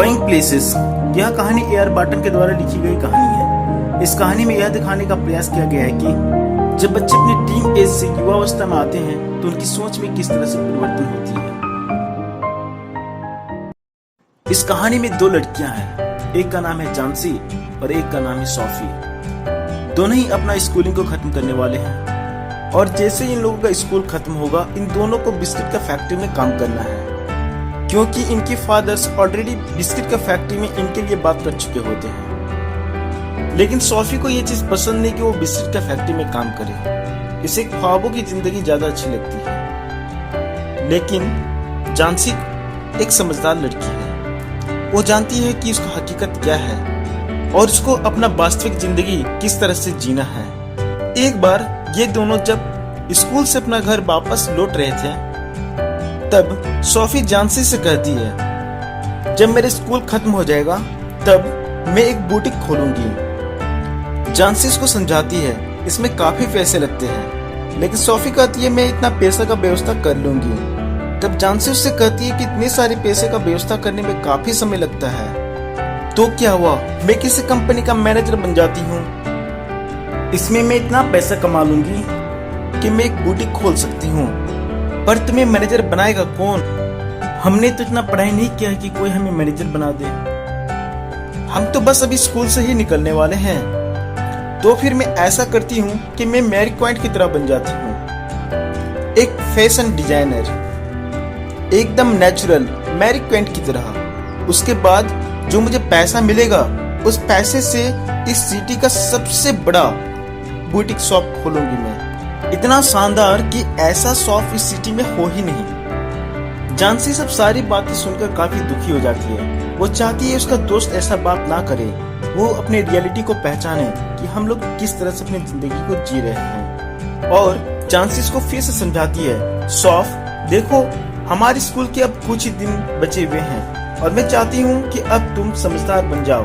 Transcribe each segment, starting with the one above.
Going places. यह कहानी A R बाटन के द्वारा लिखी गई कहानी है। इस कहानी में यह दिखाने का प्रयास किया गया है कि जब बच्चे अपनी टीन एज से युवावस्था में आते हैं तो उनकी सोच में किस तरह से परिवर्तन होती है। इस कहानी में दो लड़कियां हैं, एक का नाम है जानसी और एक का नाम है सोफी। दोनों ही अपना स्कूलिंग को खत्म करने वाले हैं और जैसे इन लोगों का स्कूल खत्म होगा इन दोनों को बिस्किट का फैक्ट्री में काम करना है, क्योंकि इनके फादर्स ऑलरेडी बिस्किट का फैक्ट्री में इनके लिए बात कर चुके होते हैं। लेकिन सोफी को ये चीज पसंद नहीं कि वो बिस्किट का फैक्ट्री में काम करे, इसे ख्वाबों की जिंदगी ज्यादा अच्छी लगती है। लेकिन जानसी एक समझदार लड़की है, वो जानती है कि उसका हकीकत क्या है और उसको अपना वास्तविक जिंदगी किस तरह से जीना है। एक बार ये दोनों जब स्कूल से अपना घर वापस लौट रहे थे तब सोफी जानसी से कहती है, जब मेरे स्कूल खत्म हो जाएगा तब मैं एक बुटीक खोलूंगी। जानसी उसको समझाती है इसमें काफी पैसे लगते हैं, लेकिन सोफी कहती है मैं इतना पैसा का व्यवस्था कर लूंगी। तब जानसी उससे कहती है कि इतने सारे पैसे का व्यवस्था करने में काफी समय लगता है, तो क्या हुआ, मैं किसी कंपनी का मैनेजर बन जाती हूँ, इसमें मैं इतना पैसा कमा लूंगी कि मैं एक बुटीक खोल सकती हूँ। पर तुम्हें मैनेजर बनाएगा कौन? हमने तो इतना पढ़ाई नहीं किया है कि कोई हमें मैनेजर बना दे, हम तो बस अभी स्कूल से ही निकलने वाले हैं। तो फिर मैं ऐसा करती हूँ कि मैं मैरी क्वाइंट की तरह बन जाती हूँ, एक फैशन डिजाइनर, एकदम नेचुरल मैरी क्वाइंट की तरह। उसके बाद जो मुझे पैसा मिलेगा उस पैसे से इस सिटी का सबसे बड़ा बुटीक शॉप खोलूंगी मैं, इतना शानदार कि ऐसा शॉप इस सिटी में हो ही नहीं। जानसी सब सारी बातें सुनकर काफी दुखी हो जाती है। वो चाहती है उसका दोस्त ऐसा बात ना करे, वो अपने रियलिटी को पहचाने कि हम लोग किस तरह से अपनी जिंदगी को जी रहे हैं। और जानसी इसको फिर से समझाती है, सौफ देखो हमारे स्कूल के अब कुछ ही दिन बचे हुए हैं और मैं चाहती हूँ कि अब तुम समझदार बन जाओ।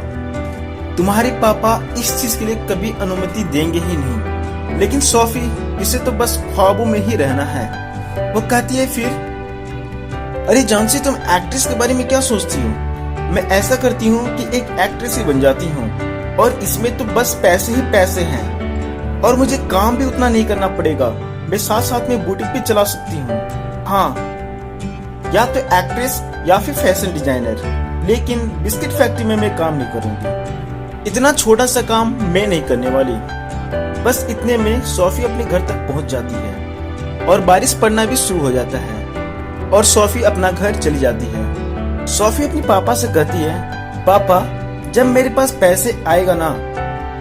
तुम्हारे पापा इस चीज के लिए कभी अनुमति देंगे ही नहीं। लेकिन सोफी इसे तो बस ख्वाबों में ही रहना है। वो कहती है फिर, अरे जानसी तुम एक्ट्रेस के बारे में क्या सोचती हो? मैं ऐसा करती हूँ कि एक एक्ट्रेस ही बन जाती हूँ और इसमें तो बस पैसे ही पैसे हैं और मुझे काम भी उतना नहीं करना पड़ेगा, मैं साथ साथ में बुटीक भी चला सकती हूँ। हाँ, या तो एक्ट्रेस या फिर फैशन डिजाइनर, लेकिन बिस्किट फैक्ट्री में मैं काम नहीं करूंगी। इतना छोटा सा काम मैं नहीं करने वाली। बस इतने में सोफी अपने घर तक पहुंच जाती है और बारिश पड़ना भी शुरू हो जाता है और सोफी अपना घर चली जाती है। सोफी अपने पापा से कहती है, पापा जब मेरे पास पैसे आएगा ना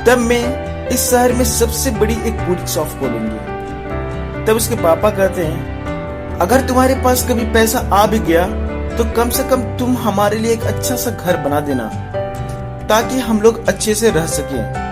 तब मैं इस शहर में सबसे बड़ी एक बुटीक शॉप खोलूंगी। तब उसके पापा कहते हैं, अगर तुम्हारे पास कभी पैसा आ भी गया तो कम से कम तुम हमारे लिए एक अच्छा सा घर बना देना ताकि हम लोग अच्छे से रह सकें।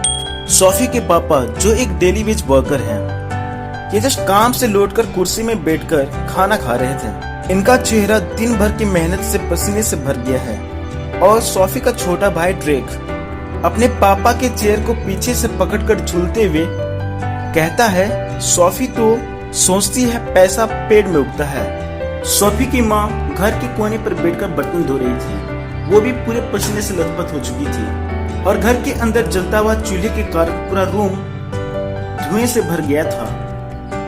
सोफी के पापा जो एक डेली वेज वर्कर हैं, ये जस्ट काम से लौटकर कुर्सी में बैठकर खाना खा रहे थे। इनका चेहरा दिन भर की मेहनत से पसीने से भर गया है और सोफी का छोटा भाई ड्रेक अपने पापा के चेयर को पीछे से पकड़कर झूलते हुए कहता है, सोफी तो सोचती है पैसा पेड़ में उगता है। सोफी की माँ घर के कोने पर बैठकर बर्तन धो रही थी, वो भी पूरे पसीने से लथपथ हो चुकी थी और घर के अंदर जलता हुआ चूल्हे के कारण पूरा रूम धुएं से भर गया था।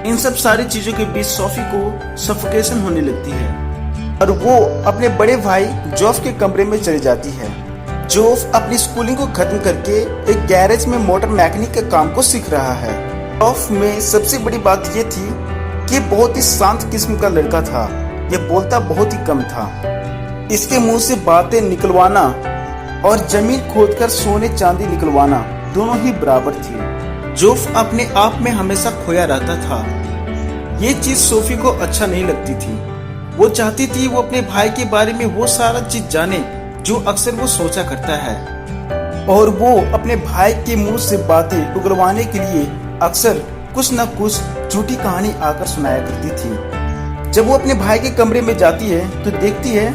इन सब सारी चीजों के बीच सोफी को सफोकेशन होने लगती है और वो अपने बड़े भाई जोफ के कमरे में चली जाती है। जोफ अपनी स्कूलिंग को खत्म करके एक गैरेज में मोटर मैकेनिक के काम को सीख रहा है। जोफ में सबसे बड़ी बात ये थी कि बहुत ही शांत किस्म का लड़का था, ये बोलता बहुत ही कम था। इसके मुंह से बातें निकलवाना और जमीन खोदकर सोने चांदी निकलवाना दोनों ही बराबर थी। जोफ अपने आप में हमेशा खोया रहता था। ये चीज सोफी को अच्छा नहीं लगती थी। वो चाहती थी वो अपने भाई के बारे में वो सारा चीज जाने जो अक्सर वो सोचा करता है और वो अपने भाई के मुंह से बातें उगलवाने के लिए अक्सर कुछ न कुछ झूठी कहानी आकर सुनाया करती थी। जब वो अपने भाई के कमरे में जाती है तो देखती है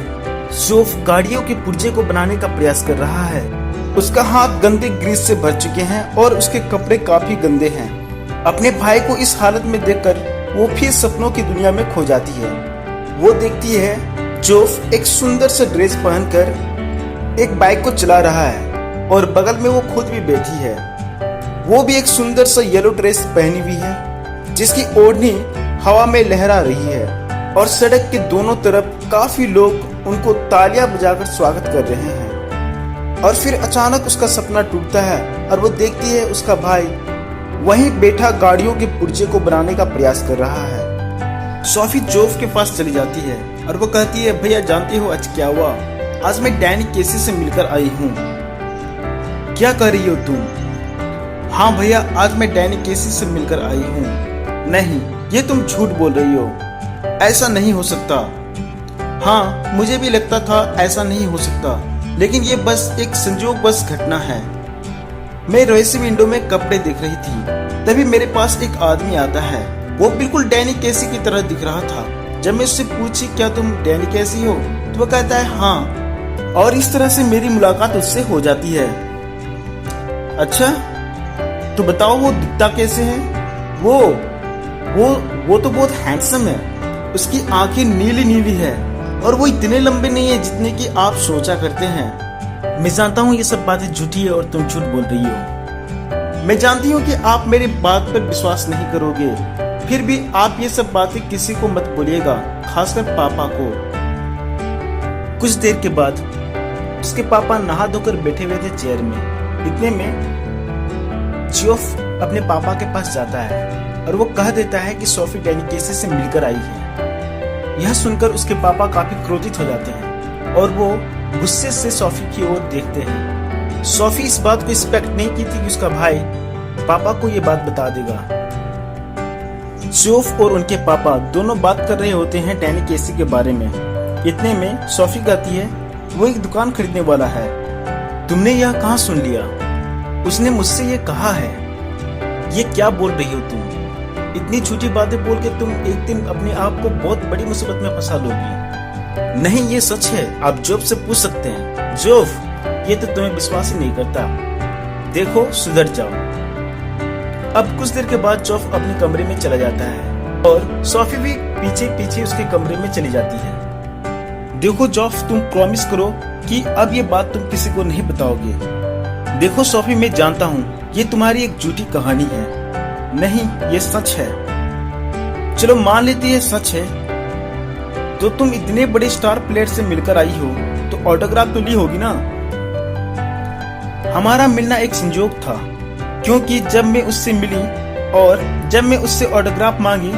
जोफ गाड़ियों के पुर्जे को बनाने का प्रयास कर रहा है। उसका हाथ गंदे ग्रीस से भर चुके हैं और उसके कपड़े काफी गंदे हैं। अपने भाई को इस हालत में देखकर वो फिर सपनों की दुनिया में खो जाती है। वो देखती है जोफ एक सुंदर सा ड्रेस पहनकर एक बाइक को चला रहा है और बगल में वो खुद भी बैठी है। वो भी एक सुंदर सा येलो ड्रेस पहनी हुई है जिसकी ओढ़नी हवा में लहरा रही है और सड़क के दोनों तरफ काफी लोग उनको तालियां बजाकर स्वागत कर रहे हैं। और फिर अचानक उसका सपना टूटता है और वो देखती है उसका भाई वहीं बैठा गाड़ियों के पुर्जे को बनाने का प्रयास कर रहा है। सोफी जोफ के पास चली जाती है और वो कहती है, भैया जानते हो आज क्या हुआ? आज मैं डैनी केसी से मिलकर आई हूँ। क्या कर रही हो तुम? हाँ भैया, आज मैं डैनी केसी से मिलकर आई हूँ। नहीं, ये तुम झूठ बोल रही हो, ऐसा नहीं हो सकता। हाँ, मुझे भी लगता था ऐसा नहीं हो सकता, लेकिन ये बस एक संयोगवश घटना है। मैं रॉयसी विंडो में कपड़े देख रही थी, तभी मेरे पास एक आदमी आता है। वो बिल्कुल डैनी केसी की तरह दिख रहा था। जब मैं उससे पूछी, क्या तुम डैनी केसी हो, तो वो कहता है हाँ, और इस तरह से मेरी मुलाकात उससे हो जाती है। अच्छा, तो बताओ वो दिखता कैसे है? वो तो बहुत हैंडसम है। उसकी आंखें नीली नीली है और वो इतने लंबे नहीं है जितने की आप सोचा करते हैं। मैं जानता हूँ ये सब बातें झूठी है और तुम झूठ बोल रही हो। मैं जानती हूँ कि आप मेरी बात पर विश्वास नहीं करोगे, फिर भी आप ये सब बातें किसी को मत बोलिएगा, खासकर पापा को। कुछ देर के बाद उसके पापा नहा धोकर बैठे हुए थे चेयर में। इतने में जियोफ अपने पापा के पास जाता है और वो कह देता है कि सोफी डैनी केसी से मिलकर आई है। यह सुनकर उसके पापा काफी क्रोधित हो जाते हैं और वो गुस्से से सोफी की ओर देखते हैं। सोफी इस बात को एक्सपेक्ट नहीं की थी कि उसका भाई पापा को ये बात बता देगा। जियोफ और उनके पापा दोनों बात कर रहे होते हैं डैनी केसी के बारे में। इतने में सोफी कहती है, वो एक दुकान खरीदने वाला है। तुमने यह कहाँ सुन लिया? उसने मुझसे ये कहा है। ये क्या बोल रही हो तुम? इतनी झूठी बातें बोल के तुम एक दिन अपने आप को बहुत बड़ी मुसीबत में फंसा लोगी। नहीं, ये सच है, आप जोफ से पूछ सकते हैं। जोफ, ये तो तुम्हें विश्वास ही नहीं करता। देखो, सुधर जाओ। अब कुछ देर के बाद जोफ अपने कमरे में चला जाता है और सोफी भी पीछे पीछे उसके कमरे में चली जाती है। देखो जोफ, तुम प्रॉमिस करो कि अब ये बात तुम किसी को नहीं बताओगे। देखो सोफी, मैं जानता हूँ ये तुम्हारी एक झूठी कहानी है। नहीं, ये सच है। चलो मान लेती है सच है, तो तुम इतने बड़े स्टार प्लेयर से मिलकर आई हो तो ऑटोग्राफ तो ली होगी ना? हमारा मिलना एक संयोग था, क्योंकि जब मैं उससे मिली और जब मैं उससे ऑटोग्राफ मांगी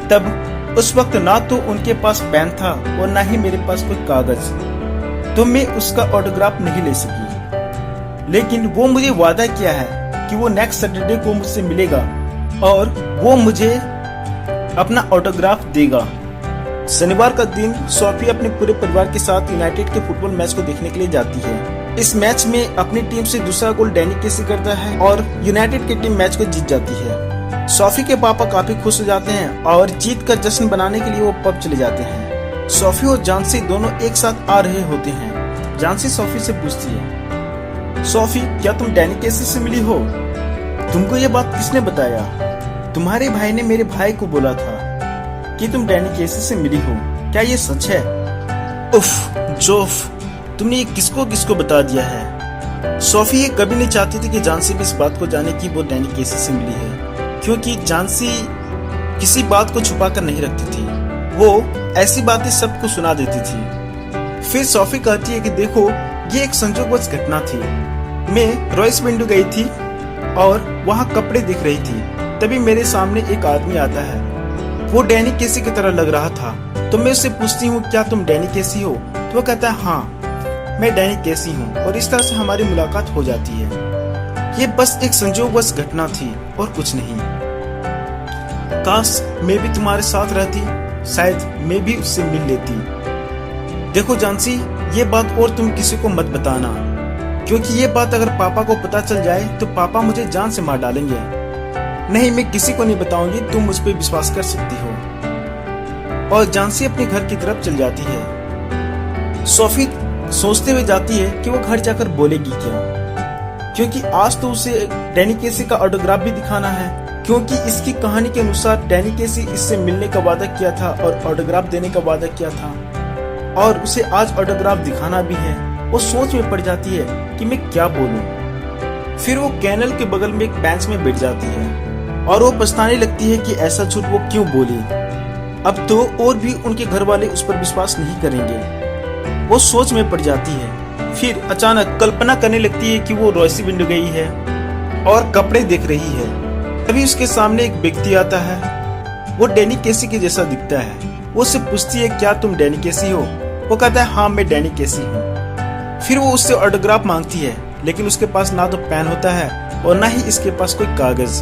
तब उस वक्त ना तो उनके पास पेन था और ना ही मेरे पास कोई कागज, तो मैं उसका ऑटोग्राफ नहीं ले सकी। लेकिन वो मुझे वादा किया है कि वो नेक्स्ट सैटरडे को मुझसे मिलेगा और वो मुझे अपना ऑटोग्राफ देगा। शनिवार का दिन सोफी अपने पूरे परिवार के साथ यूनाइटेड के फुटबॉल मैच को देखने के लिए जाती है। इस मैच में अपनी टीम से दूसरा गोल डैनी केसी करता है और यूनाइटेड की टीम मैच को जीत जाती है। सोफी के पापा काफी खुश हो जाते हैं और जीत का जश्न बनाने के लिए वो पब चले जाते हैं। सोफी और जानसी दोनों एक साथ आ रहे होते हैं। जानसी सोफी से पूछती है, सोफी, क्या तुम डैनी केसी से मिली हो? तुमको ये बात किसने बताया? तुम्हारे भाई ने मेरे भाई को बोला था कि तुम डैनी केसी से मिली हो। क्या ये सच है? उफ जोफ, तुमने ये किसको किसको बता दिया है? सोफी ये कभी नहीं चाहती थी कि जानसी भी इस बात को जाने कि वो डैनी केसी से मिली है, क्योंकि जानसी किसी बात को छुपा कर नहीं रखती थी। वो ऐसी बातें सबको सुना देती थी। फिर सोफी कहती है कि देखो, ये एक संयोगवश घटना थी। मैं रॉयसी विंडो गई थी और वहाँ कपड़े दिख रही थी, तभी मेरे सामने एक आदमी आता है। वो डैनी केसी की तरह लग रहा था, तो मैं उससे पूछती हूँ, क्या तुम डैनी केसी हो? तो वो कहता है, हाँ मैं डैनी केसी हूँ, और इस तरह से हमारी मुलाकात हो जाती है। ये बस एक संयोगवश घटना थी और कुछ नहीं। काश मैं भी तुम्हारे साथ रहती, शायद मैं भी उससे मिल लेती। देखो जानसी, ये बात और तुम किसी को मत बताना, क्योंकि ये बात अगर पापा को पता चल जाए तो पापा मुझे जान से मार डालेंगे। नहीं, मैं किसी को नहीं बताऊंगी, तुम मुझ पर विश्वास कर सकती हो। और जानसी अपने घर की तरफ चल जाती है। सोफी सोचते हुए जाती है कि वो घर जाकर बोलेगी क्या, क्योंकि आज तो उसे डैनी केसी का ऑटोग्राफ भी दिखाना है, क्योंकि इसकी कहानी के अनुसार डैनी केसी इससे मिलने का वादा किया था और ऑटोग्राफ देने का वादा किया था, और उसे आज ऑटोग्राफ दिखाना भी है। वो सोच में पड़ जाती है कि मैं क्या बोलूं। फिर वो कैनल के बगल में एक बेंच में बैठ जाती है और वो पछताने लगती है कि ऐसा झूठ वो क्यों बोली। अब तो और भी उनके घर वाले उस पर विश्वास नहीं करेंगे। वो सोच में पड़ जाती है। फिर अचानक कल्पना करने लगती है कि वो रोसी विंडो गई है और कपड़े देख रही है। तभी उसके सामने एक व्यक्ति आता है। वो डैनी केसी के जैसा दिखता है। वो उससे पूछती है, क्या तुम डैनी केसी हो? वो कहता है, हाँ मैं डैनी केसी हूँ। फिर वो उससे ऑटोग्राफ मांगती है, लेकिन उसके पास ना तो पेन होता है और ना ही इसके पास कोई कागज।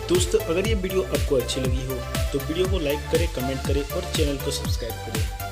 दोस्तों, अगर ये वीडियो आपको अच्छी लगी हो तो वीडियो को लाइक करें, कमेंट करें और चैनल को सब्सक्राइब करें।